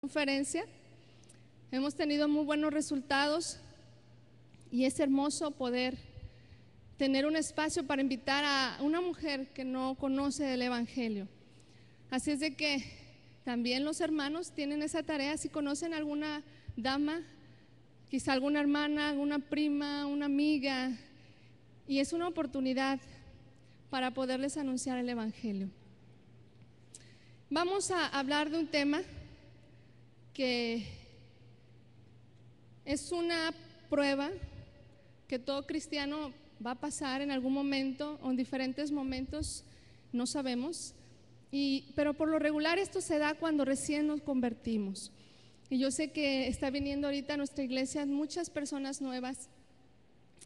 conferencia. Hemos tenido muy buenos resultados y es hermoso poder tener un espacio para invitar a una mujer que no conoce del Evangelio. Así es de que también los hermanos tienen esa tarea. Si conocen alguna dama, quizá alguna hermana, alguna prima, una amiga, y es una oportunidad para poderles anunciar el Evangelio. Vamos a hablar de un tema que es una prueba que todo cristiano va a pasar en algún momento o en diferentes momentos, no sabemos, pero por lo regular esto se da cuando recién nos convertimos. Y yo sé que está viniendo ahorita a nuestra iglesia muchas personas nuevas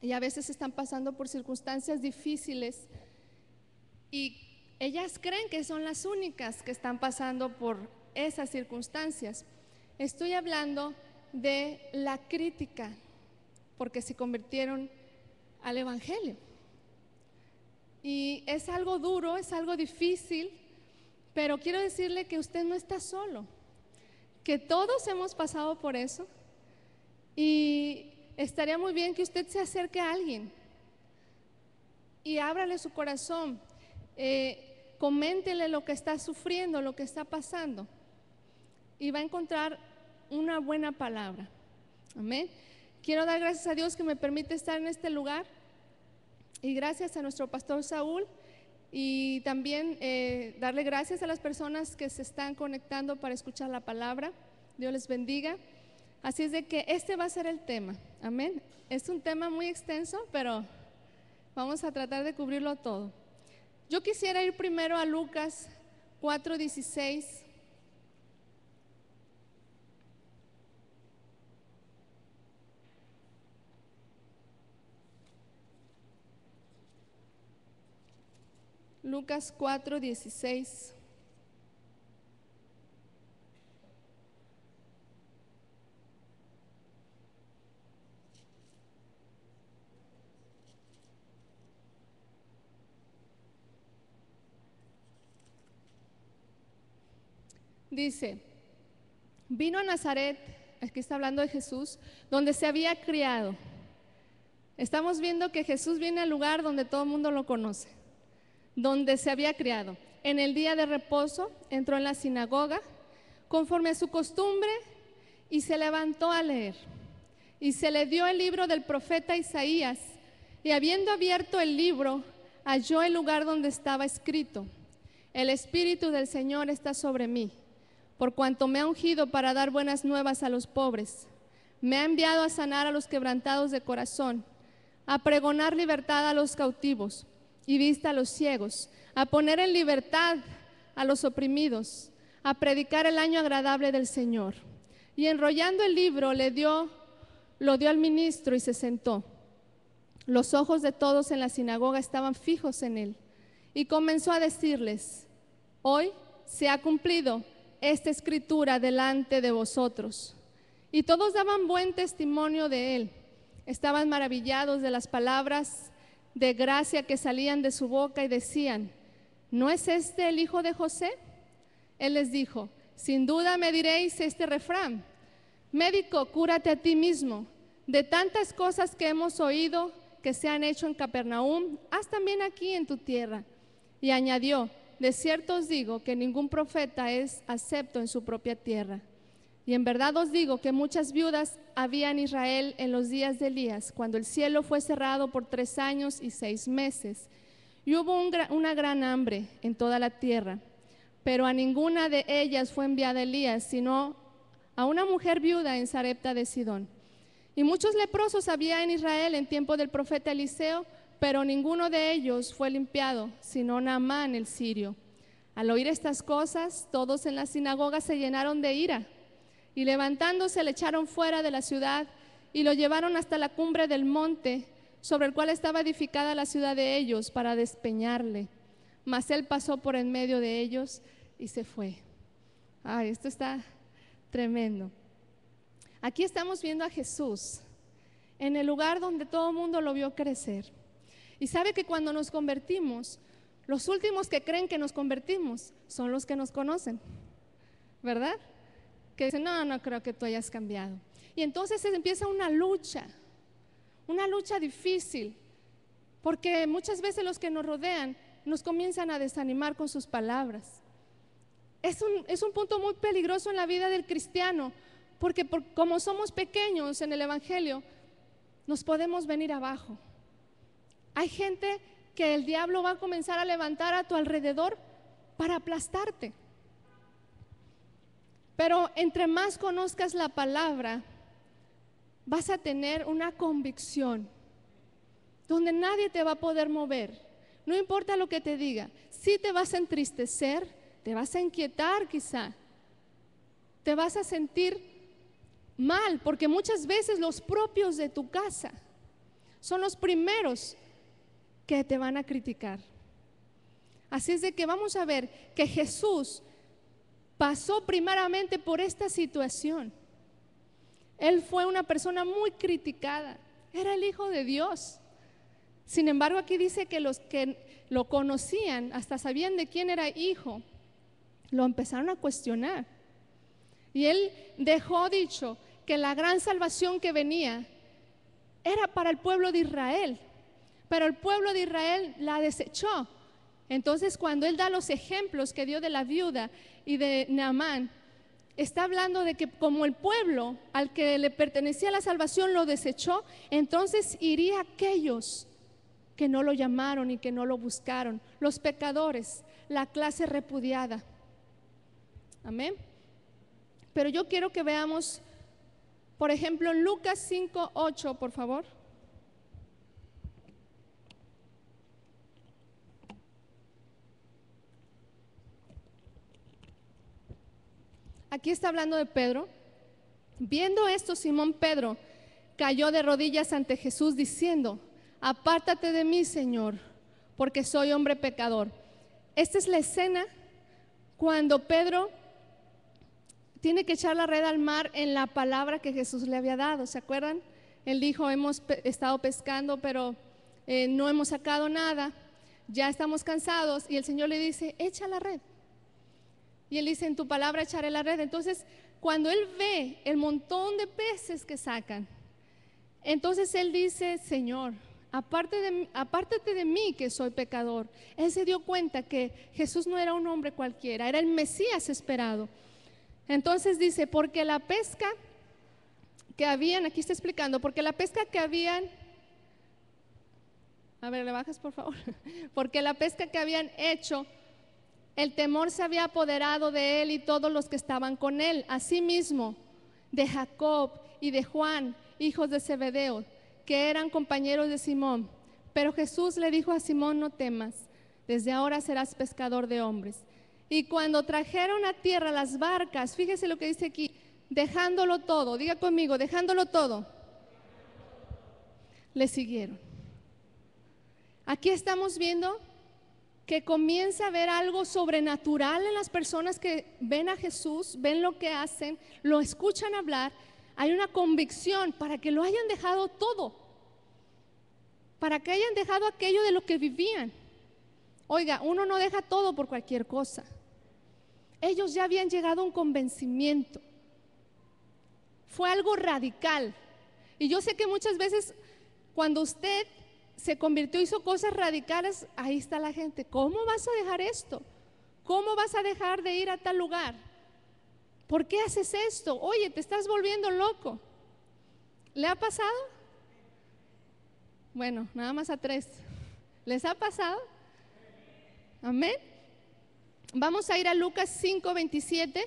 y a veces están pasando por circunstancias difíciles y ellas creen que son las únicas que están pasando por esas circunstancias. Estoy hablando de la crítica porque se convirtieron al Evangelio. Y es algo duro, es algo difícil, pero quiero decirle que usted no está solo, que todos hemos pasado por eso y estaría muy bien que usted se acerque a alguien y ábrale su corazón, coméntele lo que está sufriendo, lo que está pasando y va a encontrar una buena palabra. Amén. Quiero dar gracias a Dios que me permite estar en este lugar y gracias a nuestro pastor Saúl y también darle gracias a las personas que se están conectando para escuchar la palabra. Dios les bendiga. Así es de que este va a ser el tema. Amén. Es un tema muy extenso, pero vamos a tratar de cubrirlo todo. Yo quisiera ir primero a Lucas 4:16. Lucas 4:16. Dice, vino a Nazaret, aquí está hablando de Jesús, donde se había criado. Estamos viendo que Jesús viene al lugar donde todo el mundo lo conoce, donde se había criado. En el día de reposo entró en la sinagoga conforme a su costumbre y se levantó a leer. Y se le dio el libro del profeta Isaías y habiendo abierto el libro halló el lugar donde estaba escrito: el Espíritu del Señor está sobre mí, por cuanto me ha ungido para dar buenas nuevas a los pobres. Me ha enviado a sanar a los quebrantados de corazón, a pregonar libertad a los cautivos y vista a los ciegos, a poner en libertad a los oprimidos, a predicar el año agradable del Señor. Y enrollando el libro lo dio al ministro y se sentó. Los ojos de todos en la sinagoga estaban fijos en él y comenzó a decirles: hoy se ha cumplido esta escritura delante de vosotros. Y todos daban buen testimonio de él. Estaban maravillados de las palabras de gracia que salían de su boca y decían: ¿no es este el hijo de José? Él les dijo: sin duda me diréis este refrán: médico, cúrate a ti mismo. De tantas cosas que hemos oído que se han hecho en Capernaum, haz también aquí en tu tierra. Y añadió: de cierto os digo que ningún profeta es acepto en su propia tierra. Y en verdad os digo que muchas viudas había en Israel en los días de Elías, cuando el cielo fue cerrado por 3 años y 6 meses, y hubo una gran hambre en toda la tierra. Pero a ninguna de ellas fue enviada Elías, sino a una mujer viuda en Sarepta de Sidón. Y muchos leprosos había en Israel en tiempo del profeta Eliseo, pero ninguno de ellos fue limpiado, sino Naamán el sirio. Al oír estas cosas, todos en la sinagoga se llenaron de ira, y levantándose le echaron fuera de la ciudad y lo llevaron hasta la cumbre del monte sobre el cual estaba edificada la ciudad de ellos, para despeñarle. Mas él pasó por en medio de ellos y se fue. Ay, esto está tremendo. Aquí estamos viendo a Jesús en el lugar donde todo el mundo lo vio crecer. Y sabe que cuando nos convertimos, los últimos que creen que nos convertimos son los que nos conocen, ¿verdad? que dicen, no, no creo que tú hayas cambiado. Y entonces empieza una lucha difícil, porque muchas veces los que nos rodean nos comienzan a desanimar con sus palabras. Es un punto muy peligroso en la vida del cristiano, porque como somos pequeños en el Evangelio, nos podemos venir abajo. Hay gente que el diablo va a comenzar a levantar a tu alrededor para aplastarte. Pero entre más conozcas la palabra, vas a tener una convicción donde nadie te va a poder mover. No importa lo que te diga, sí te vas a entristecer, te vas a inquietar quizá, te vas a sentir mal, porque muchas veces los propios de tu casa son los primeros que te van a criticar. Así es de que vamos a ver que Jesús pasó primeramente por esta situación. Él fue una persona muy criticada, era el Hijo de Dios. Sin embargo, aquí dice que los que lo conocían, hasta sabían de quién era hijo, lo empezaron a cuestionar. Y él dejó dicho que la gran salvación que venía era para el pueblo de Israel, pero el pueblo de Israel la desechó. Entonces, cuando él da los ejemplos que dio de la viuda y de Naamán, está hablando de que como el pueblo al que le pertenecía la salvación lo desechó, entonces iría a aquellos que no lo llamaron y que no lo buscaron, los pecadores, la clase repudiada. Amén. Pero yo quiero que veamos, por ejemplo, en Lucas 5:8, por favor. Aquí está hablando de Pedro. Viendo esto, Simón Pedro cayó de rodillas ante Jesús diciendo: apártate de mí, Señor, porque soy hombre pecador. Esta es la escena cuando Pedro tiene que echar la red al mar en la palabra que Jesús le había dado. ¿Se acuerdan? Él dijo: hemos estado pescando, pero no hemos sacado nada, ya estamos cansados. Y el Señor le dice: echa la red. Y él dice: en tu palabra echaré la red. Entonces, cuando él ve el montón de peces que sacan, entonces él dice: Señor, apártate de mí, que soy pecador. Él se dio cuenta que Jesús no era un hombre cualquiera, era el Mesías esperado. Entonces dice: porque la pesca que habían, aquí está explicando, porque la pesca que habían, a ver, le bajas por favor, porque la pesca que habían hecho, el temor se había apoderado de él y todos los que estaban con él, asimismo de Jacob y de Juan, hijos de Zebedeo, que eran compañeros de Simón. Pero Jesús le dijo a Simón: no temas, desde ahora serás pescador de hombres. Y cuando trajeron a tierra las barcas, fíjese lo que dice aquí: dejándolo todo, diga conmigo, dejándolo todo, le siguieron. Aquí estamos viendo que comienza a haber algo sobrenatural en las personas que ven a Jesús, ven lo que hacen, lo escuchan hablar. Hay una convicción para que lo hayan dejado todo, para que hayan dejado aquello de lo que vivían. Oiga, uno no deja todo por cualquier cosa. Ellos ya habían llegado a un convencimiento. Fue algo radical. Y yo sé que muchas veces cuando usted se convirtió, hizo cosas radicales, ahí está la gente: ¿cómo vas a dejar esto? ¿Cómo vas a dejar de ir a tal lugar? ¿Por qué haces esto? Oye, te estás volviendo loco. ¿Le ha pasado? Bueno, nada más a 3. ¿Les ha pasado? Amén. Vamos a ir a Lucas 5:27.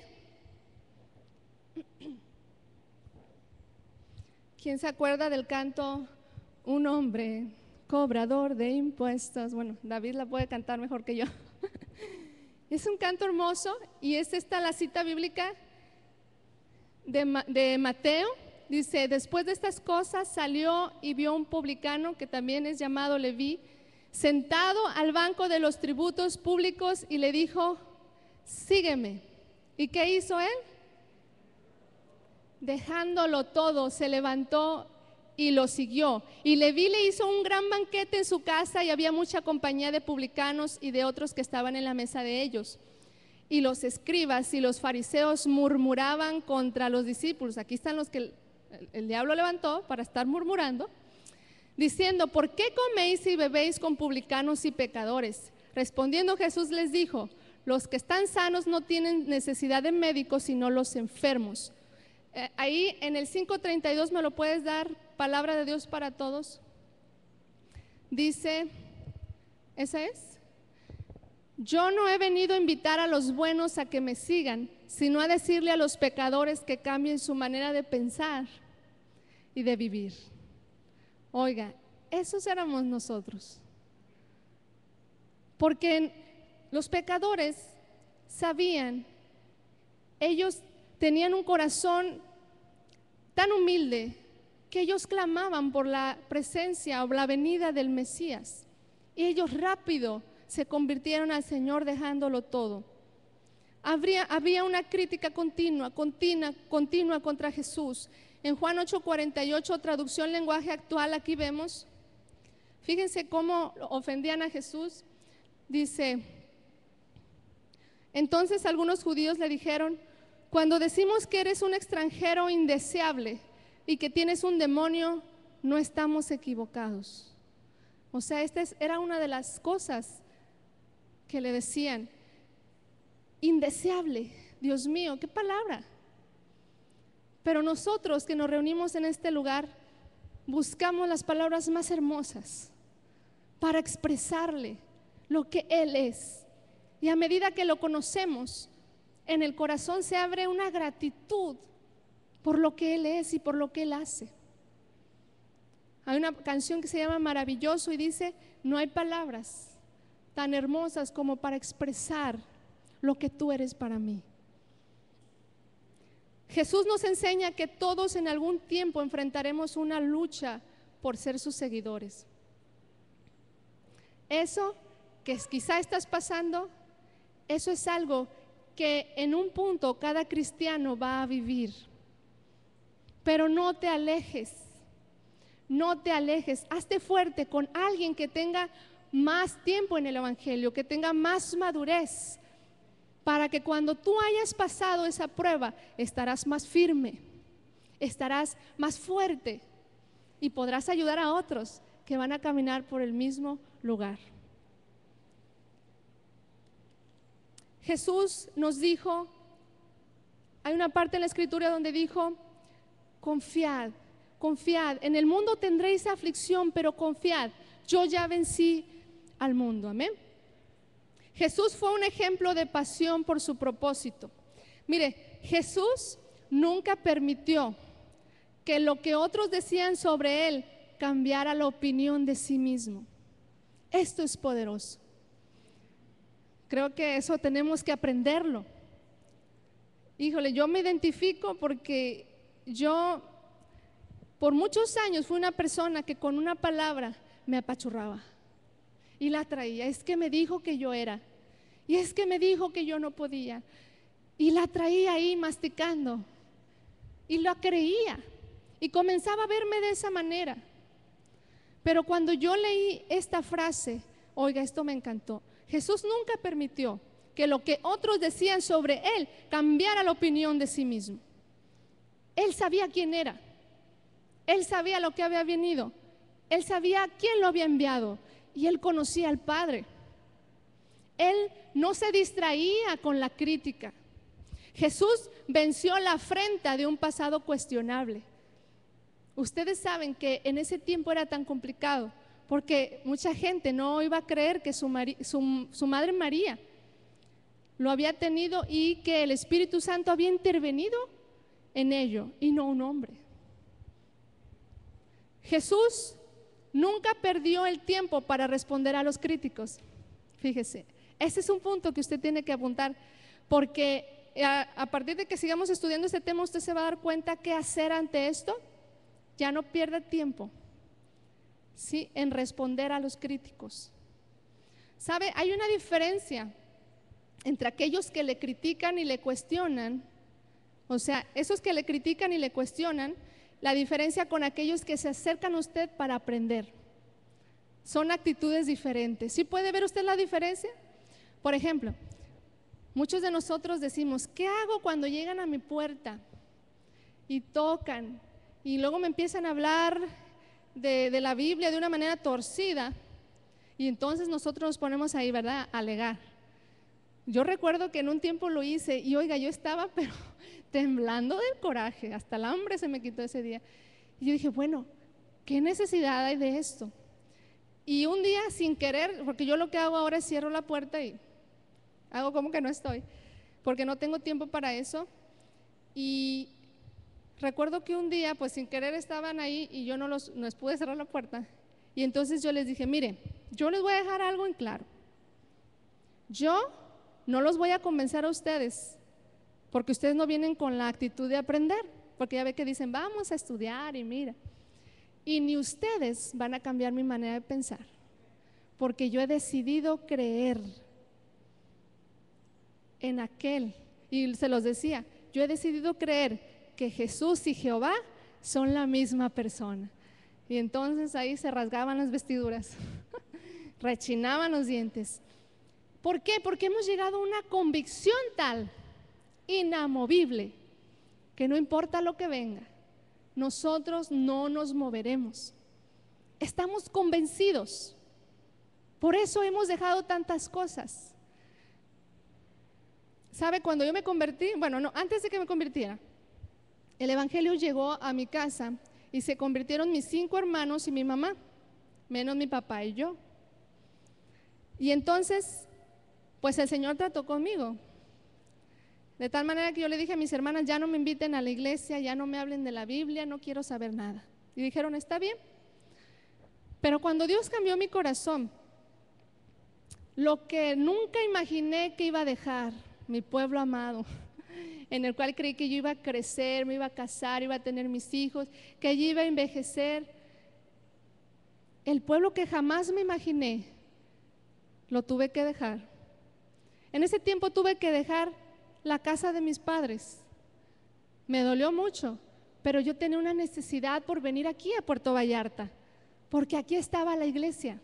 ¿Quién se acuerda del canto Un hombre cobrador de impuestos? Bueno, David la puede cantar mejor que yo. Es un canto hermoso y es esta la cita bíblica de Mateo. Dice: después de estas cosas salió y vio un publicano, que también es llamado Leví, sentado al banco de los tributos públicos, y le dijo: sígueme. ¿Y qué hizo él? Dejándolo todo, se levantó y lo siguió. Y Leví le hizo un gran banquete en su casa, y había mucha compañía de publicanos y de otros que estaban en la mesa de ellos. y los escribas y los fariseos murmuraban contra los discípulos. Aquí están los que el diablo levantó para estar murmurando, diciendo: ¿por qué coméis y bebéis con publicanos y pecadores? Respondiendo Jesús les dijo: los que están sanos no tienen necesidad de médicos, sino los enfermos. Ahí en el 5:32, ¿me lo puedes dar? Palabra de Dios para todos. Dice, ¿esa es? Yo no he venido a invitar a los buenos a que me sigan, sino a decirle a los pecadores que cambien su manera de pensar y de vivir. Oiga, esos éramos nosotros. Porque los pecadores sabían, ellos tenían un corazón tan humilde que ellos clamaban por la presencia o la venida del Mesías. Y ellos rápido se convirtieron al Señor dejándolo todo. Había una crítica continua contra Jesús. En Juan 8:48, traducción lenguaje actual, aquí vemos, fíjense cómo ofendían a Jesús. Dice: entonces algunos judíos le dijeron: cuando decimos que eres un extranjero indeseable y que tienes un demonio, no estamos equivocados. O sea, esta era una de las cosas que le decían. Indeseable, Dios mío, qué palabra. Pero nosotros que nos reunimos en este lugar buscamos las palabras más hermosas para expresarle lo que Él es. Y a medida que lo conocemos, en el corazón se abre una gratitud por lo que Él es y por lo que Él hace. Hay una canción que se llama Maravilloso y dice: no hay palabras tan hermosas como para expresar lo que tú eres para mí. Jesús nos enseña que todos en algún tiempo enfrentaremos una lucha por ser sus seguidores. Eso que quizá estás pasando, eso es algo que en un punto cada cristiano va a vivir. Pero no te alejes, hazte fuerte con alguien que tenga más tiempo en el Evangelio, que tenga más madurez, para que cuando tú hayas pasado esa prueba, estarás más firme, estarás más fuerte y podrás ayudar a otros que van a caminar por el mismo lugar. Jesús nos dijo, hay una parte en la Escritura donde dijo: confiad, en el mundo tendréis aflicción, pero confiad, yo ya vencí al mundo. Amén. Jesús fue un ejemplo de pasión por su propósito. Mire, Jesús nunca permitió que lo que otros decían sobre Él cambiara la opinión de sí mismo. Esto es poderoso. Creo que eso tenemos que aprenderlo. Híjole, yo me identifico porque yo por muchos años fui una persona que con una palabra me apachurraba y la traía. Es que me dijo que yo era, y es que me dijo que yo no podía, y la traía ahí masticando y la creía y comenzaba a verme de esa manera. Pero cuando yo leí esta frase, oiga, esto me encantó. Jesús nunca permitió que lo que otros decían sobre Él cambiara la opinión de sí mismo. Él sabía quién era, Él sabía lo que había venido, Él sabía quién lo había enviado y Él conocía al Padre. Él no se distraía con la crítica. Jesús venció la afrenta de un pasado cuestionable. Ustedes saben que en ese tiempo era tan complicado porque mucha gente no iba a creer que su madre María lo había tenido y que el Espíritu Santo había intervenido en ello y no un hombre. Jesús nunca perdió el tiempo para responder a los críticos. Fíjese, ese es un punto que usted tiene que apuntar, porque a partir de que sigamos estudiando este tema, usted se va a dar cuenta qué hacer ante esto. Ya no pierda tiempo, ¿sí?, en responder a los críticos. ¿Sabe? Hay una diferencia entre aquellos que le critican y le cuestionan. O sea, esos que le critican y le cuestionan, la diferencia con aquellos que se acercan a usted para aprender. Son actitudes diferentes. ¿Sí puede ver usted la diferencia? Por ejemplo, Muchos de nosotros decimos, ¿qué hago cuando llegan a mi puerta y tocan y luego me empiezan a hablar de la Biblia de una manera torcida? Y entonces nosotros nos ponemos ahí, ¿verdad?, a alegar. Yo recuerdo que en un tiempo lo hice y oiga, yo estaba pero temblando del coraje, hasta el hambre se me quitó ese día. Y yo dije, bueno, ¿qué necesidad hay de esto? Y un día sin querer, porque yo lo que hago ahora es cierro la puerta y hago como que no estoy, porque no tengo tiempo para eso. Y recuerdo que un día, pues sin querer estaban ahí y yo no les pude cerrar la puerta. Y entonces yo les dije, mire, yo les voy a dejar algo en claro. Yo no los voy a convencer a ustedes, porque ustedes no vienen con la actitud de aprender, porque ya ve que dicen, vamos a estudiar y mira. Y ni ustedes van a cambiar mi manera de pensar, porque yo he decidido creer en aquel, y se los decía, yo he decidido creer que Jesús y Jehová son la misma persona. Y entonces ahí se rasgaban las vestiduras, rechinaban los dientes. ¿Por qué? Porque hemos llegado a una convicción tal, inamovible, que no importa lo que venga, nosotros no nos moveremos. Estamos convencidos. Por eso hemos dejado tantas cosas. ¿Sabe? Cuando yo me convertí, bueno, no, antes de que me convirtiera, el evangelio llegó a mi casa y se convirtieron mis 5 hermanos y mi mamá, menos mi papá y yo. Y entonces, pues el Señor trató conmigo. De tal manera que yo le dije a mis hermanas, ya no me inviten a la iglesia, ya no me hablen de la Biblia, no quiero saber nada. Y dijeron, está bien. Pero cuando Dios cambió mi corazón, lo que nunca imaginé que iba a dejar, mi pueblo amado, en el cual creí que yo iba a crecer, me iba a casar, iba a tener mis hijos, que allí iba a envejecer, el pueblo que jamás me imaginé, lo tuve que dejar. En ese tiempo tuve que dejar la casa de mis padres. Me dolió mucho, pero yo tenía una necesidad por venir aquí a Puerto Vallarta, porque aquí estaba la iglesia.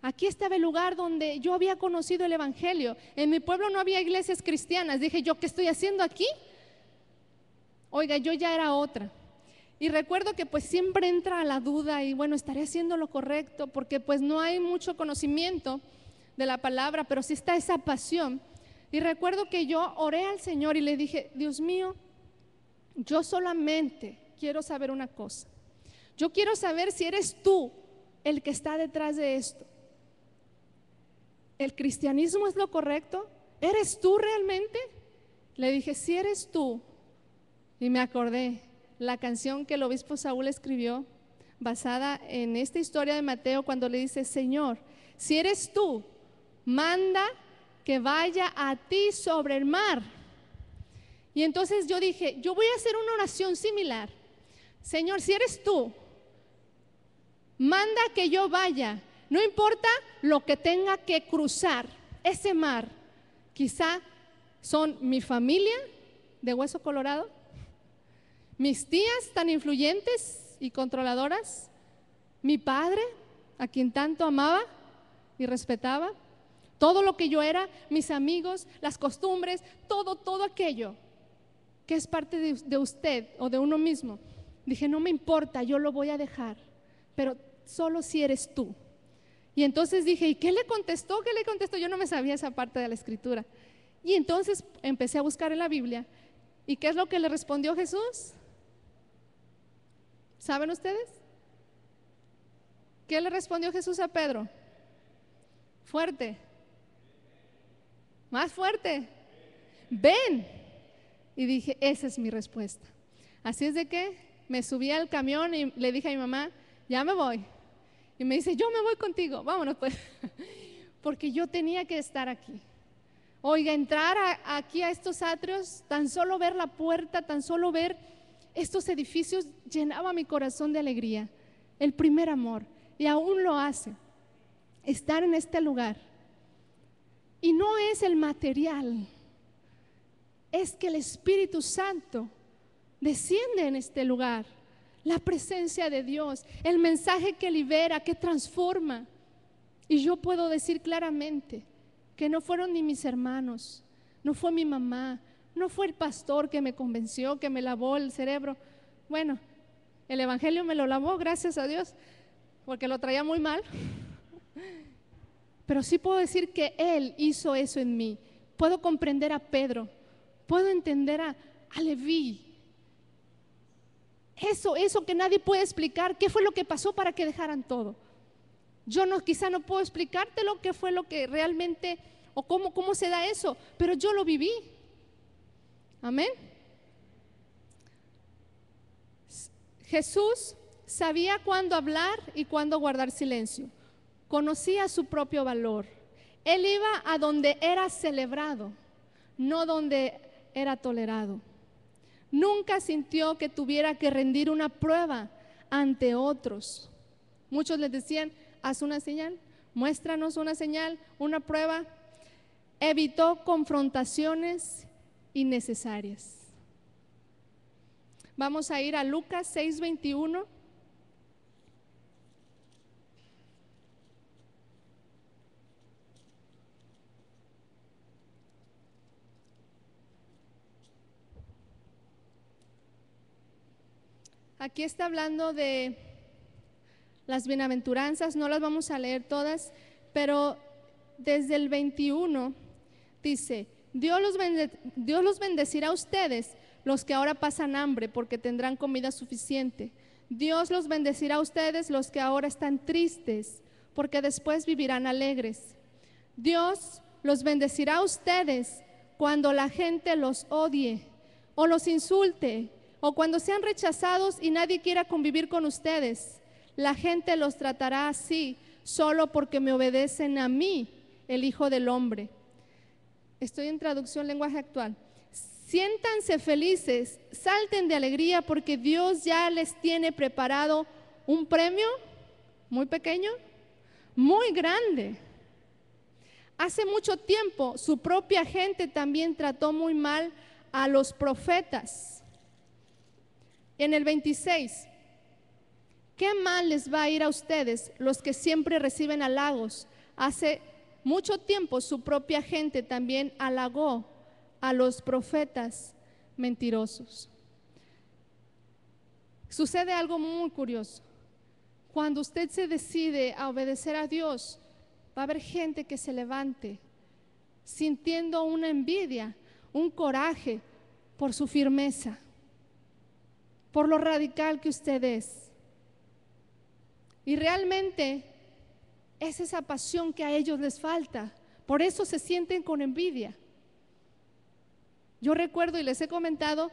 Aquí estaba el lugar donde yo había conocido el evangelio. En mi pueblo no había iglesias cristianas. Dije yo, ¿qué estoy haciendo aquí? Oiga, yo ya era otra. Y recuerdo que pues siempre entra la duda y bueno, estaré haciendo lo correcto, porque pues no hay mucho conocimiento de la palabra, pero sí está esa pasión. Y recuerdo que yo oré al Señor y le dije, Dios mío, yo solamente quiero saber una cosa. Yo quiero saber si eres tú el que está detrás de esto. ¿El cristianismo es lo correcto? ¿Eres tú realmente? Le dije, si eres tú. Y me acordé la canción que el obispo Saúl escribió basada en esta historia de Mateo, cuando le dice, Señor, si eres tú, manda que vaya a ti sobre el mar. Y entonces yo dije, yo voy a hacer una oración similar. Señor, si eres tú, manda que yo vaya. No importa lo que tenga que cruzar ese mar. Quizá son mi familia de hueso colorado, mis tías tan influyentes y controladoras, mi padre, a quien tanto amaba y respetaba, todo lo que yo era, mis amigos, las costumbres, todo aquello que es parte de usted o de uno mismo. Dije, no me importa, yo lo voy a dejar, pero solo si eres tú. Y entonces dije, ¿y qué le contestó? ¿Qué le contestó? Yo no me sabía esa parte de la escritura. Y entonces empecé a buscar en la Biblia. ¿Y qué es lo que le respondió Jesús? ¿Saben ustedes? ¿Qué le respondió Jesús a Pedro? Fuerte. Más fuerte. Ven. Y dije, esa es mi respuesta. Así es de que me subí al camión y le dije a mi mamá, ya me voy. Y me dice, yo me voy contigo, vámonos pues. Porque yo tenía que estar aquí. Oiga, entrar aquí a estos atrios, tan solo ver la puerta, tan solo ver estos edificios, llenaba mi corazón de alegría. El primer amor, y aún lo hace. Estar en este lugar. Y no es el material, es que el Espíritu Santo desciende en este lugar. La presencia de Dios, el mensaje que libera, que transforma. Y yo puedo decir claramente que no fueron ni mis hermanos, no fue mi mamá, no fue el pastor que me convenció, que me lavó el cerebro. Bueno, el evangelio me lo lavó, gracias a Dios, porque lo traía muy mal. Pero sí puedo decir que Él hizo eso en mí. Puedo comprender a Pedro, puedo entender a Leví. Eso que nadie puede explicar, ¿qué fue lo que pasó para que dejaran todo? Yo quizá no puedo explicártelo, qué fue lo que realmente, o cómo se da eso, pero yo lo viví. Amén. Jesús sabía cuándo hablar y cuándo guardar silencio. Conocía su propio valor. Él iba a donde era celebrado, no donde era tolerado. Nunca sintió que tuviera que rendir una prueba ante otros. Muchos les decían, haz una señal, muéstranos una señal, una prueba. Evitó confrontaciones innecesarias. Vamos a ir a Lucas 6:21. Aquí está hablando de las bienaventuranzas, no las vamos a leer todas, pero desde el 21 dice, Dios los bendecirá a ustedes, los que ahora pasan hambre, porque tendrán comida suficiente. Dios los bendecirá a ustedes, los que ahora están tristes, porque después vivirán alegres. Dios los bendecirá a ustedes cuando la gente los odie o los insulte, o cuando sean rechazados y nadie quiera convivir con ustedes. La gente los tratará así solo porque me obedecen a mí, el Hijo del Hombre. Estoy en traducción lenguaje actual. Siéntanse felices, salten de alegría porque Dios ya les tiene preparado un premio muy pequeño, muy grande. Hace mucho tiempo su propia gente también trató muy mal a los profetas. En el 26, ¿qué mal les va a ir a ustedes, los que siempre reciben halagos? Hace mucho tiempo su propia gente también halagó a los profetas mentirosos. Sucede algo muy curioso. Cuando usted se decide a obedecer a Dios, va a haber gente que se levante sintiendo una envidia, un coraje por su firmeza, por lo radical que usted es. Y realmente es esa pasión que a ellos les falta. Por eso se sienten con envidia. Yo recuerdo y les he comentado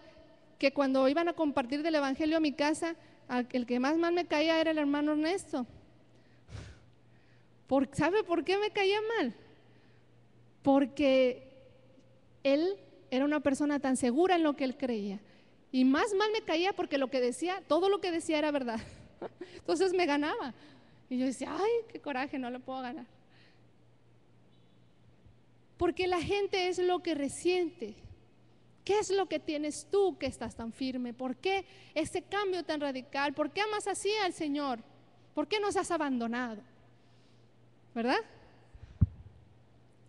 que cuando iban a compartir del evangelio a mi casa, el que más mal me caía era el hermano Ernesto. ¿Sabe por qué me caía mal? Porque él era una persona tan segura en lo que él creía. Y más mal me caía porque lo que decía, todo lo que decía era verdad. Entonces me ganaba. Y yo decía, ay, qué coraje, no lo puedo ganar. Porque la gente es lo que resiente. ¿Qué es lo que tienes tú que estás tan firme? ¿Por qué ese cambio tan radical? ¿Por qué amas así al Señor? ¿Por qué nos has abandonado? ¿Verdad?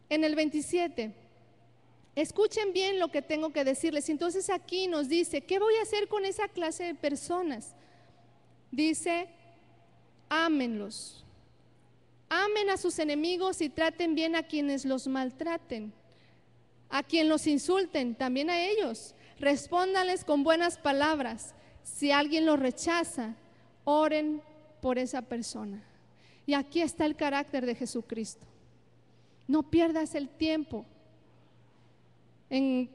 En el 27, escuchen bien lo que tengo que decirles. Entonces aquí nos dice, ¿qué voy a hacer con esa clase de personas? Dice, ámenlos. Amen a sus enemigos y traten bien a quienes los maltraten. A quien los insulten, también a ellos. Respóndanles con buenas palabras. Si alguien los rechaza, oren por esa persona. Y aquí está el carácter de Jesucristo. No pierdas el tiempo en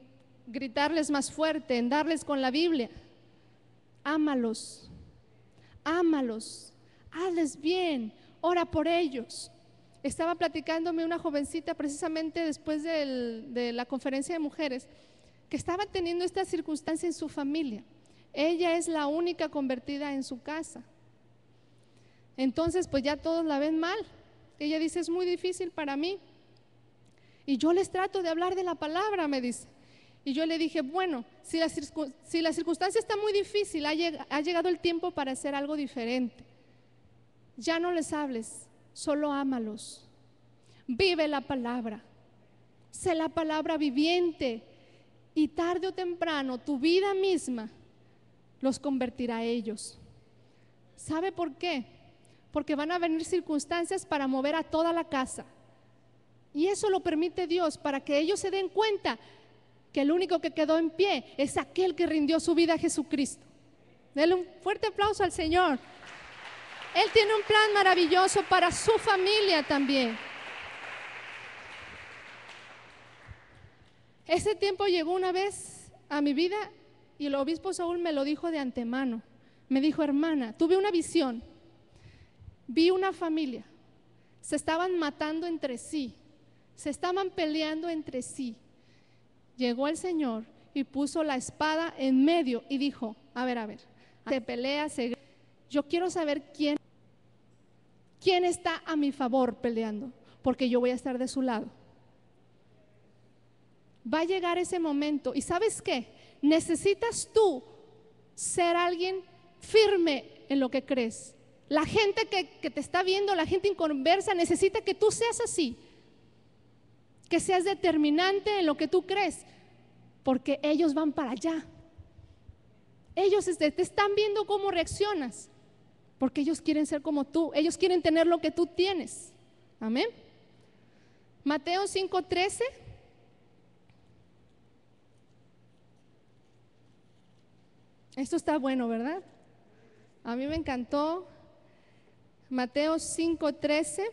gritarles más fuerte, en darles con la Biblia. Ámalos, ámalos, hazles bien, ora por ellos. Estaba platicándome una jovencita precisamente después de la conferencia de mujeres que estaba teniendo esta circunstancia en su familia. Ella es la única convertida en su casa. Entonces pues ya todos la ven mal. Ella dice, es muy difícil para mí. Y yo les trato de hablar de la palabra, me dice. Y yo le dije, bueno, si la circunstancia está muy difícil, ha llegado el tiempo para hacer algo diferente. Ya no les hables, solo ámalos. Vive la palabra. Sé la palabra viviente y tarde o temprano tu vida misma los convertirá a ellos. ¿Sabe por qué? Porque van a venir circunstancias para mover a toda la casa. Y eso lo permite Dios para que ellos se den cuenta que el único que quedó en pie es aquel que rindió su vida a Jesucristo. Denle un fuerte aplauso al Señor. Él tiene un plan maravilloso para su familia también. Ese tiempo llegó una vez a mi vida y el obispo Saúl me lo dijo de antemano. Me dijo: hermana, tuve una visión. Vi una familia. Se estaban matando entre sí. Se estaban peleando entre sí. Llegó el Señor y puso la espada en medio y dijo: a ver, se pelea, yo quiero saber quién está a mi favor peleando, porque yo voy a estar de su lado. Va a llegar ese momento y ¿sabes qué? Necesitas tú ser alguien firme en lo que crees. La gente que te está viendo, la gente inconversa, necesita que tú seas así, que seas determinante en lo que tú crees, porque ellos van para allá. Ellos te están viendo cómo reaccionas, porque ellos quieren ser como tú, ellos quieren tener lo que tú tienes. Amén. Mateo 5:13. Esto está bueno, ¿verdad? A mí me encantó. Mateo 5:13.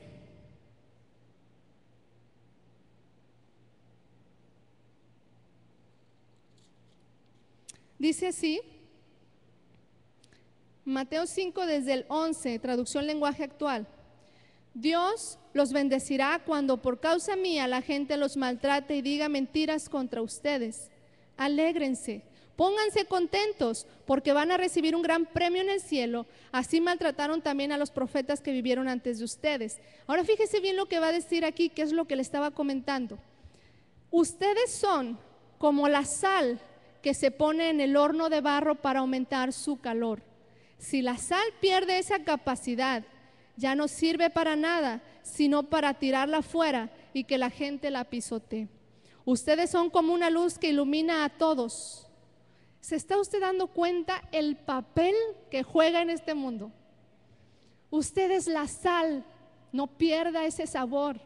Dice así, Mateo 5 desde el 11, traducción lenguaje actual. Dios los bendecirá cuando por causa mía la gente los maltrate y diga mentiras contra ustedes. Alégrense, pónganse contentos, porque van a recibir un gran premio en el cielo. Así maltrataron también a los profetas que vivieron antes de ustedes. Ahora fíjese bien lo que va a decir aquí, que es lo que le estaba comentando. Ustedes son como la sal que se pone en el horno de barro para aumentar su calor. Si la sal pierde esa capacidad, ya no sirve para nada, sino para tirarla fuera y que la gente la pisotee. Ustedes son como una luz que ilumina a todos. ¿Se está usted dando cuenta el papel que juega en este mundo? Usted es la sal, no pierda ese sabor,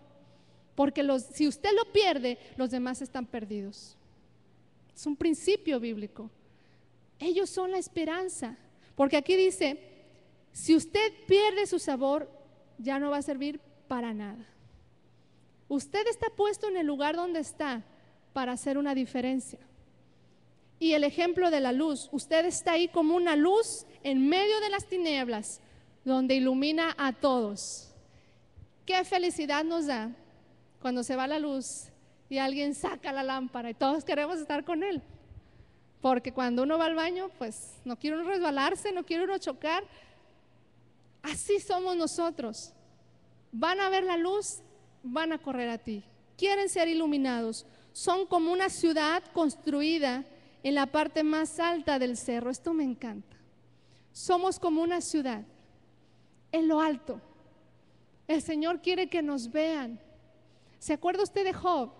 porque si usted lo pierde, los demás están perdidos. Es un principio bíblico. Ellos son la esperanza, porque aquí dice, si usted pierde su sabor, ya no va a servir para nada. Usted está puesto en el lugar donde está para hacer una diferencia. Y el ejemplo de la luz, usted está ahí como una luz en medio de las tinieblas, donde ilumina a todos. Qué felicidad nos da cuando se va la luz y alguien saca la lámpara y todos queremos estar con él. Porque cuando uno va al baño, pues no quiere uno resbalarse, no quiere uno chocar. Así somos nosotros. Van a ver la luz, van a correr a ti. Quieren ser iluminados. Son como una ciudad construida en la parte más alta del cerro. Esto me encanta. Somos como una ciudad en lo alto. El Señor quiere que nos vean. ¿Se acuerda usted de Job?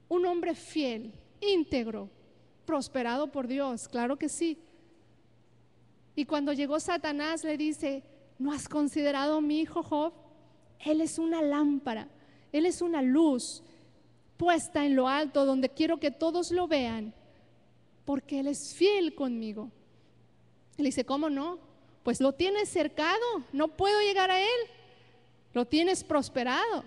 Un hombre fiel, íntegro, prosperado por Dios, claro que sí. Y cuando llegó Satanás le dice, ¿no has considerado a mi hijo Job? Él es una lámpara, él es una luz puesta en lo alto donde quiero que todos lo vean, porque él es fiel conmigo. Él dice, ¿cómo no? Pues lo tienes cercado, no puedo llegar a él, lo tienes prosperado.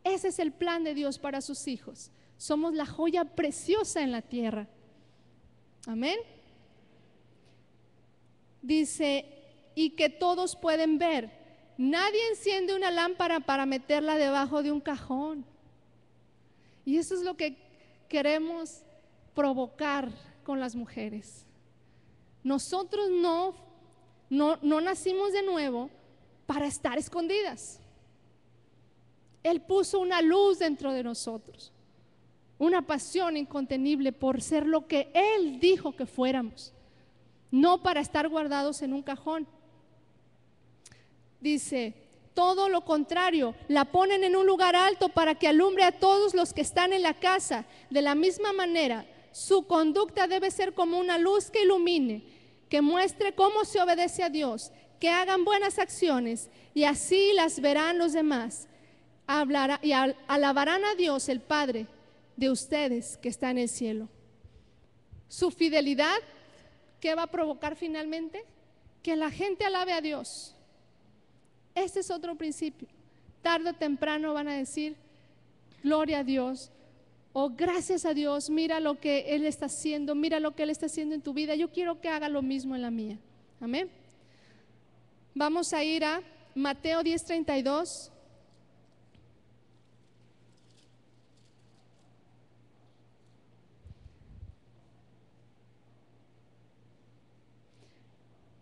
Ese es el plan de Dios para sus hijos. Somos la joya preciosa en la tierra. Amén. Dice, y que todos pueden ver. Nadie enciende una lámpara para meterla debajo de un cajón. Y eso es lo que queremos provocar con las mujeres. Nosotros no nacimos de nuevo para estar escondidas. Él puso una luz dentro de nosotros, una pasión incontenible por ser lo que Él dijo que fuéramos, no para estar guardados en un cajón. Dice, Todo lo contrario, la ponen en un lugar alto para que alumbre a todos los que están en la casa. De la misma manera, su conducta debe ser como una luz que ilumine, que muestre cómo se obedece a Dios, que hagan buenas acciones y así las verán los demás. Alabarán a Dios, el Padre de ustedes que está en el cielo. Su fidelidad, ¿qué va a provocar finalmente? Que la gente alabe a Dios. Este es otro principio. Tarde o temprano van a decir, gloria a Dios, o gracias a Dios, mira lo que Él está haciendo, mira lo que Él está haciendo en tu vida. Yo quiero que haga lo mismo en la mía. Amén. Vamos a ir a Mateo 10:32.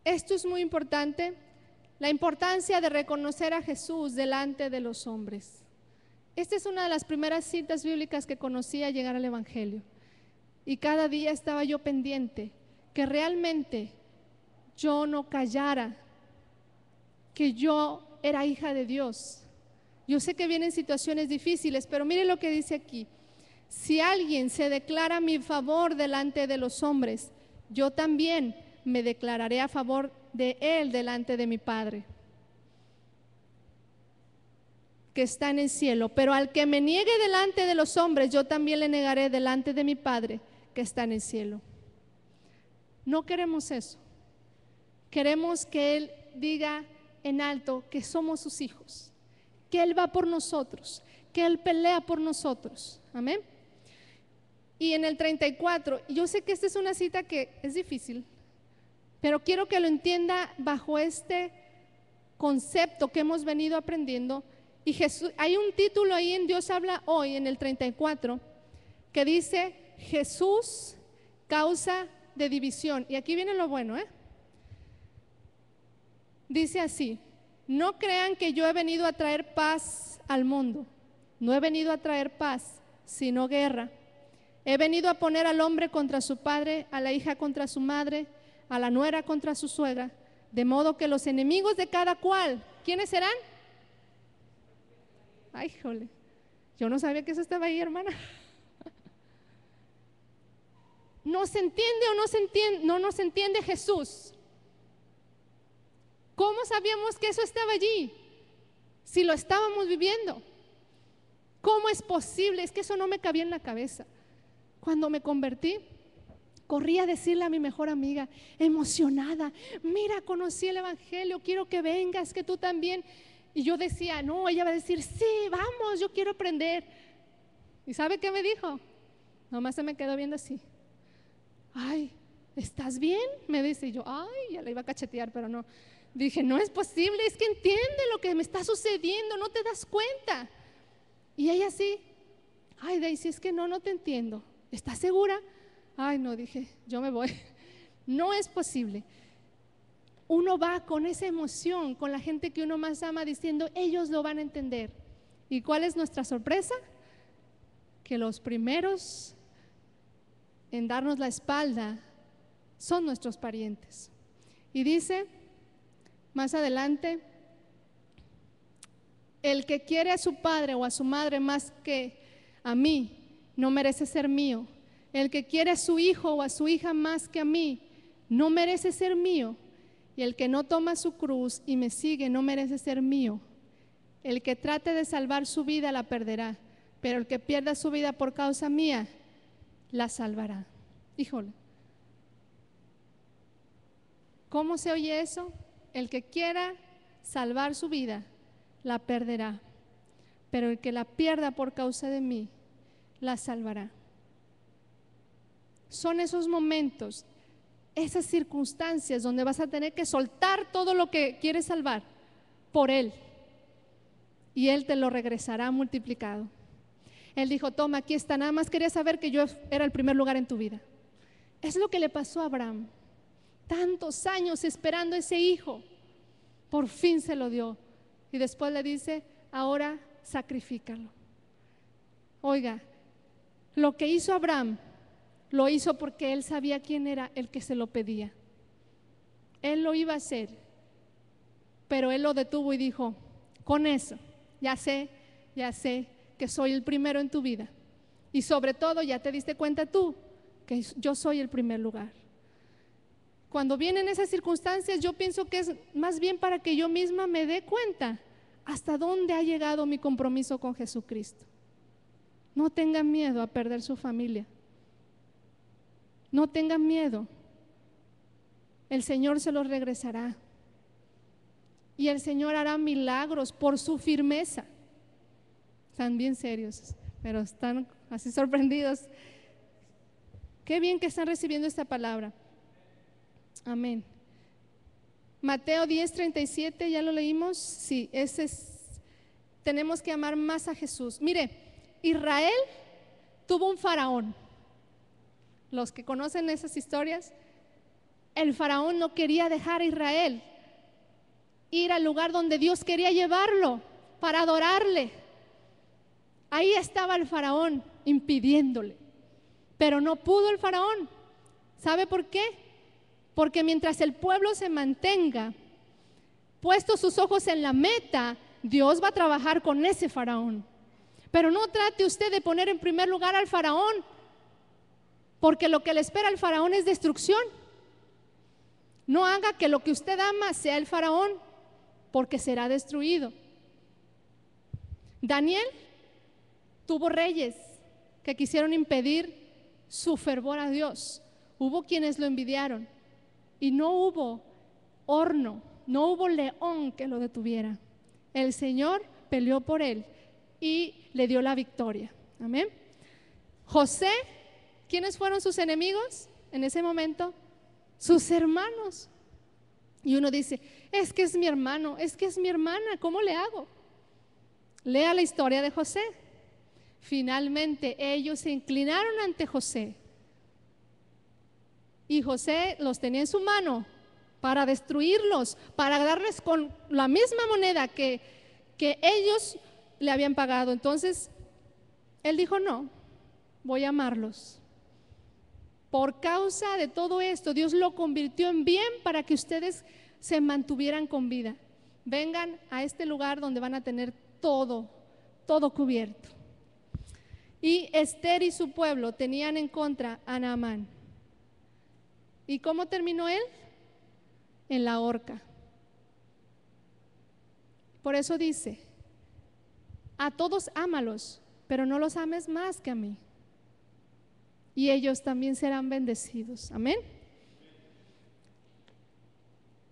Esto es muy importante, la importancia de reconocer a Jesús delante de los hombres. Esta es una de las primeras citas bíblicas que conocí al llegar al Evangelio. Y cada día estaba yo pendiente que realmente yo no callara, que yo era hija de Dios. Yo sé que vienen situaciones difíciles, pero mire lo que dice aquí. Si alguien se declara a mi favor delante de los hombres, yo también me declararé a favor de él delante de mi Padre que está en el cielo. Pero al que me niegue delante de los hombres, yo también le negaré delante de mi Padre que está en el cielo. No queremos eso. Queremos que Él diga en alto que somos sus hijos, que Él va por nosotros, que Él pelea por nosotros. Amén. Y en el 34, yo sé que esta es una cita que es difícil, pero quiero que lo entienda bajo este concepto que hemos venido aprendiendo. Y Jesús, hay un título ahí en Dios habla hoy, en el 34, que dice Jesús, causa de división. Y aquí viene lo bueno, Dice así: no crean que yo he venido a traer paz al mundo. No he venido a traer paz, sino guerra. He venido a poner al hombre contra su padre, a la hija contra su madre, a la nuera contra su suegra, de modo que los enemigos de cada cual, ¿quiénes serán? Ay, jole, yo no sabía que eso estaba ahí, hermana. ¿No se entiende o no se entiende? No nos entiende Jesús. ¿Cómo sabíamos que eso estaba allí? Si lo estábamos viviendo. ¿Cómo es posible? Es que eso no me cabía en la cabeza. Cuando me convertí, corrí a decirle a mi mejor amiga, emocionada, mira, conocí el Evangelio, quiero que vengas, que tú también. Y yo decía, no, ella va a decir, sí, vamos, yo quiero aprender. ¿Y sabe qué me dijo? Nomás se me quedó viendo así. Ay, ¿estás bien? Me dice. Y yo, ay, ya la iba a cachetear, pero no. Dije, no es posible, es que entiende lo que me está sucediendo, no te das cuenta. Y ella sí, ay, Daisy, es que no te entiendo. ¿Estás segura? Ay, no, dije, yo me voy. No es posible. Uno va con esa emoción, con la gente que uno más ama, diciendo, ellos lo van a entender. ¿Y cuál es nuestra sorpresa? Que los primeros en darnos la espalda son nuestros parientes. Y dice, más adelante, el que quiere a su padre o a su madre más que a mí, no merece ser mío. El que quiere a su hijo o a su hija más que a mí, no merece ser mío. Y el que no toma su cruz y me sigue, no merece ser mío. El que trate de salvar su vida la perderá, pero el que pierda su vida por causa mía, la salvará. Híjole. ¿Cómo se oye eso? El que quiera salvar su vida, la perderá, pero el que la pierda por causa de mí, la salvará. Son esos momentos, esas circunstancias donde vas a tener que soltar todo lo que quieres salvar por Él, y Él te lo regresará multiplicado. Él dijo, toma, aquí está, nada más quería saber que yo era el primer lugar en tu vida. Es lo que le pasó a Abraham. Tantos años esperando ese hijo, por fin se lo dio. Y después le dice, ahora sacrifícalo. Oiga, lo que hizo Abraham, lo hizo porque él sabía quién era el que se lo pedía. Él lo iba a hacer, pero él lo detuvo y dijo, con eso, ya sé que soy el primero en tu vida. Y sobre todo ya te diste cuenta tú que yo soy el primer lugar. Cuando vienen esas circunstancias, yo pienso que es más bien para que yo misma me dé cuenta hasta dónde ha llegado mi compromiso con Jesucristo. No tengan miedo a perder su familia. No tengan miedo. El Señor se los regresará. Y el Señor hará milagros por su firmeza. Están bien serios, pero están así sorprendidos. Qué bien que están recibiendo esta palabra. Amén. Mateo 10:37, ¿ya lo leímos? Sí, tenemos que amar más a Jesús. Mire, Israel tuvo un faraón. Los que conocen esas historias, el faraón no quería dejar a Israel ir al lugar donde Dios quería llevarlo para adorarle. Ahí estaba el faraón impidiéndole, pero no pudo el faraón. ¿Sabe por qué? Porque mientras el pueblo se mantenga puestos sus ojos en la meta, Dios va a trabajar con ese faraón. Pero no trate usted de poner en primer lugar al faraón, porque lo que le espera al faraón es destrucción. No haga que lo que usted ama sea el faraón, porque será destruido. Daniel tuvo reyes que quisieron impedir su fervor a Dios. Hubo quienes lo envidiaron y no hubo horno, no hubo león que lo detuviera. El Señor peleó por él y le dio la victoria. Amén. José, ¿quiénes fueron sus enemigos en ese momento? Sus hermanos. Y uno dice, es que es mi hermano, es que es mi hermana, ¿cómo le hago? Lea la historia de José. Finalmente ellos se inclinaron ante José y José los tenía en su mano para destruirlos, para darles con la misma moneda que ellos le habían pagado. Entonces él dijo, no, voy a amarlos. Por causa de todo esto, Dios lo convirtió en bien para que ustedes se mantuvieran con vida. Vengan a este lugar donde van a tener todo cubierto. Y Esther y su pueblo tenían en contra a Naamán. ¿Y cómo terminó él? En la horca. Por eso dice, a todos ámalos, pero no los ames más que a mí. Y ellos también serán bendecidos. Amén.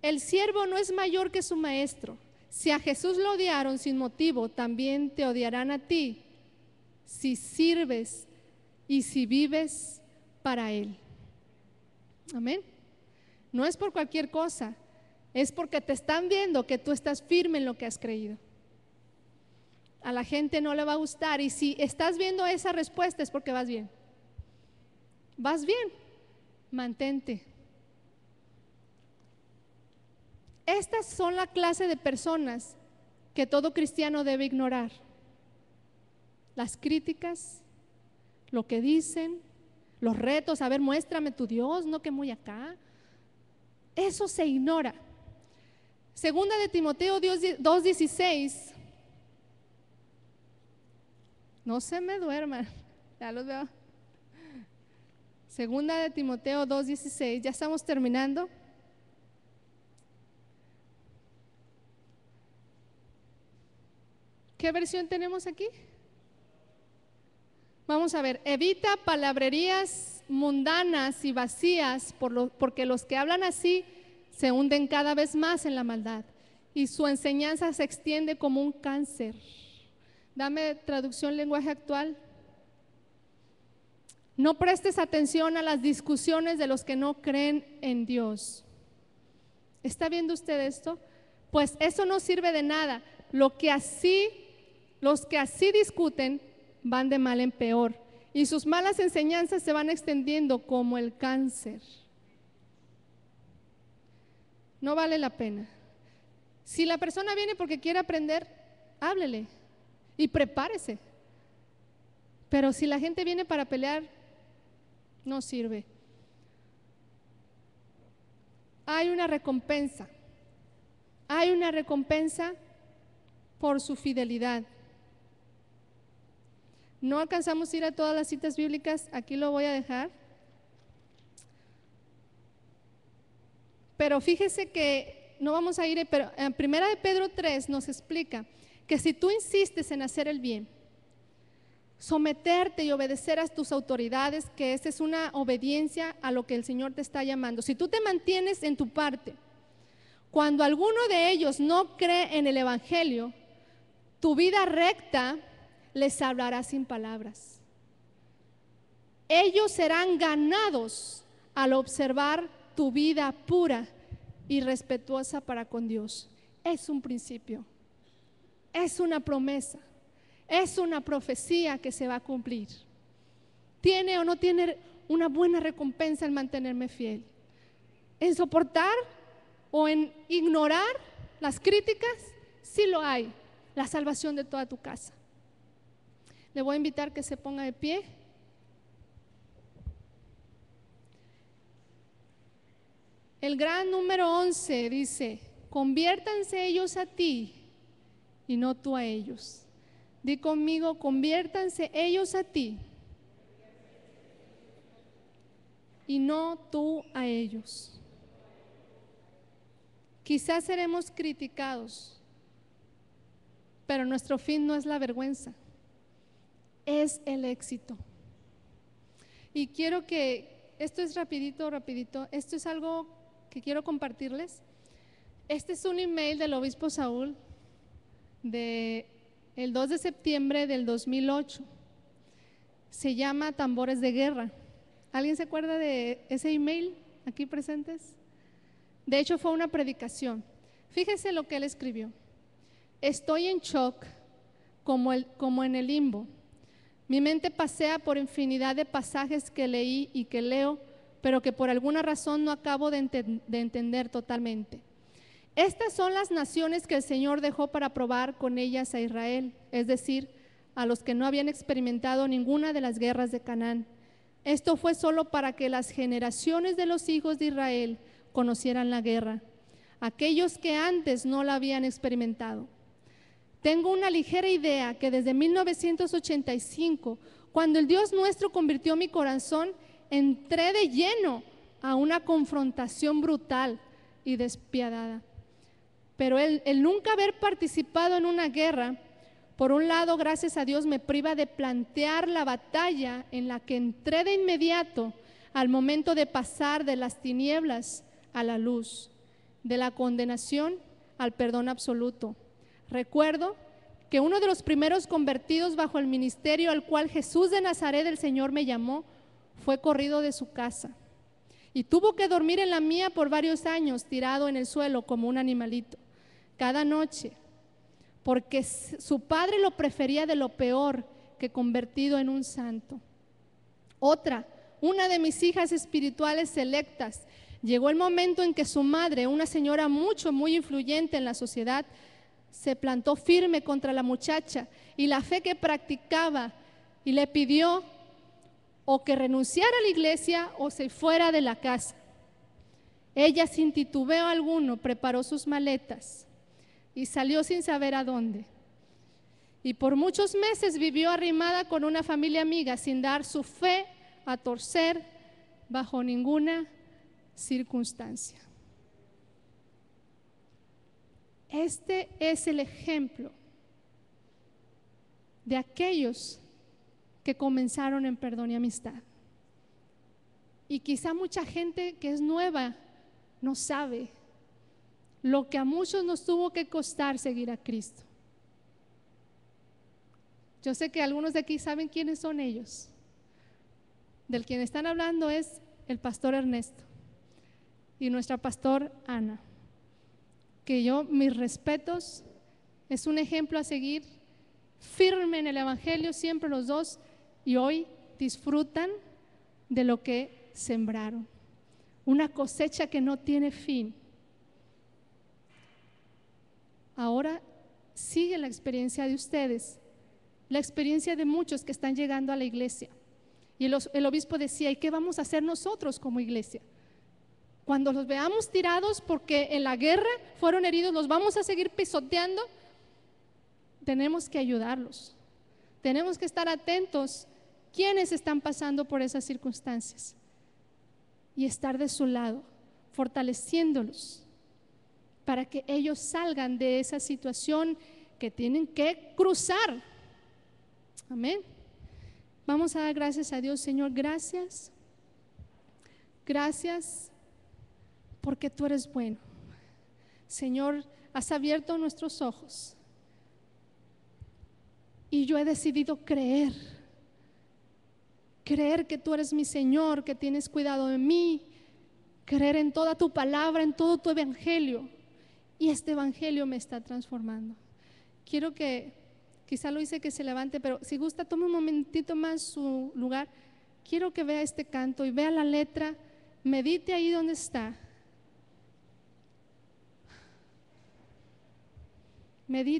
El siervo no es mayor que su maestro. Si a Jesús lo odiaron sin motivo, también te odiarán a ti, si sirves y si vives para Él. Amén. No es por cualquier cosa, es porque te están viendo que tú estás firme en lo que has creído. A la gente no le va a gustar, y si estás viendo esa respuesta es porque vas bien. Vas bien, mantente. Estas son la clase de personas que todo cristiano debe ignorar. Las críticas, lo que dicen, los retos, a ver, muéstrame tu Dios, no que muy acá. Eso se ignora. Segunda de Timoteo 2:16. No se me duerman, ya los veo. Segunda de Timoteo 2:16, ya estamos terminando. ¿Qué versión tenemos aquí? Vamos a ver, evita palabrerías mundanas y vacías, porque los que hablan así se hunden cada vez más en la maldad y su enseñanza se extiende como un cáncer. Dame traducción lenguaje actual. No prestes atención a las discusiones de los que no creen en Dios. ¿Está viendo usted esto? Pues eso no sirve de nada. Los que así discuten van de mal en peor y sus malas enseñanzas se van extendiendo como el cáncer. No vale la pena. Si la persona viene porque quiere aprender, háblele y prepárese. Pero si la gente viene para pelear, no sirve. Hay una recompensa. Hay una recompensa por su fidelidad. No alcanzamos a ir a todas las citas bíblicas, aquí lo voy a dejar. Pero fíjese que no vamos a ir, pero en 1 de Pedro 3 nos explica que si tú insistes en hacer el bien, someterte y obedecer a tus autoridades, que esa es una obediencia a lo que el Señor te está llamando. Si tú te mantienes en tu parte, cuando alguno de ellos no cree en el Evangelio, tu vida recta les hablará sin palabras. Ellos serán ganados al observar tu vida pura y respetuosa para con Dios. Es un principio, es una promesa, es una profecía que se va a cumplir. ¿Tiene o no tiene una buena recompensa en mantenerme fiel? ¿En soportar o en ignorar las críticas? Sí lo hay. La salvación de toda tu casa. Le voy a invitar que se ponga de pie. El gran número 11 dice: conviértanse ellos a ti y no tú a ellos. Di conmigo: conviértanse ellos a ti y no tú a ellos. Quizás seremos criticados, pero nuestro fin no es la vergüenza, es el éxito. Y quiero que, esto es rapidito, esto es algo que quiero compartirles. Este es un email del obispo Saúl de el 2 de septiembre del 2008. Se llama Tambores de Guerra. ¿Alguien se acuerda de ese email aquí presentes? De hecho, fue una predicación. Fíjese lo que él escribió. Estoy en shock, como en el limbo. Mi mente pasea por infinidad de pasajes que leí y que leo, pero que por alguna razón no acabo de entender totalmente. Estas son las naciones que el Señor dejó para probar con ellas a Israel, es decir, a los que no habían experimentado ninguna de las guerras de Canaán. Esto fue solo para que las generaciones de los hijos de Israel conocieran la guerra, aquellos que antes no la habían experimentado. Tengo una ligera idea que desde 1985, cuando el Dios nuestro convirtió mi corazón, entré de lleno a una confrontación brutal y despiadada. Pero el nunca haber participado en una guerra, por un lado, gracias a Dios, me priva de plantear la batalla en la que entré de inmediato al momento de pasar de las tinieblas a la luz, de la condenación al perdón absoluto. Recuerdo que uno de los primeros convertidos bajo el ministerio al cual Jesús de Nazaret, el Señor, me llamó, fue corrido de su casa y tuvo que dormir en la mía por varios años, tirado en el suelo como un animalito, cada noche, porque su padre lo prefería de lo peor que convertido en un santo. Una de mis hijas espirituales selectas, llegó el momento en que su madre, una señora muy influyente en la sociedad, se plantó firme contra la muchacha y la fe que practicaba y le pidió o que renunciara a la iglesia o se fuera de la casa. Ella, sin titubeo alguno, preparó sus maletas y salió sin saber a dónde. Y por muchos meses vivió arrimada con una familia amiga sin dar su fe a torcer bajo ninguna circunstancia. Este es el ejemplo de aquellos que comenzaron en perdón y amistad. Y quizá mucha gente que es nueva no sabe lo que a muchos nos tuvo que costar seguir a Cristo. Yo sé que algunos de aquí saben quiénes son ellos. Del quien están hablando es el pastor Ernesto y nuestra pastor Ana, que yo, mis respetos, es un ejemplo a seguir, firme en el Evangelio, siempre los dos, y hoy disfrutan de lo que sembraron, una cosecha que no tiene fin. Ahora sigue la experiencia de ustedes, la experiencia de muchos que están llegando a la iglesia. Y el obispo decía: ¿y qué vamos a hacer nosotros como iglesia? Cuando los veamos tirados porque en la guerra fueron heridos, ¿los vamos a seguir pisoteando? tenemos que ayudarlos. Tenemos que estar atentos quienes están pasando por esas circunstancias y estar de su lado, fortaleciéndolos para que ellos salgan de esa situación que tienen que cruzar. Amén. Vamos a dar gracias a Dios. Señor, gracias. Gracias porque tú eres bueno. Señor, has abierto nuestros ojos y yo he decidido creer que tú eres mi Señor, que tienes cuidado de mí, creer en toda tu palabra, en todo tu evangelio, y este evangelio me está transformando. Quiero que, quizá lo hice que se levante, pero si gusta tome un momentito más su lugar. Quiero que vea este canto y vea la letra, medite ahí donde está. Medite.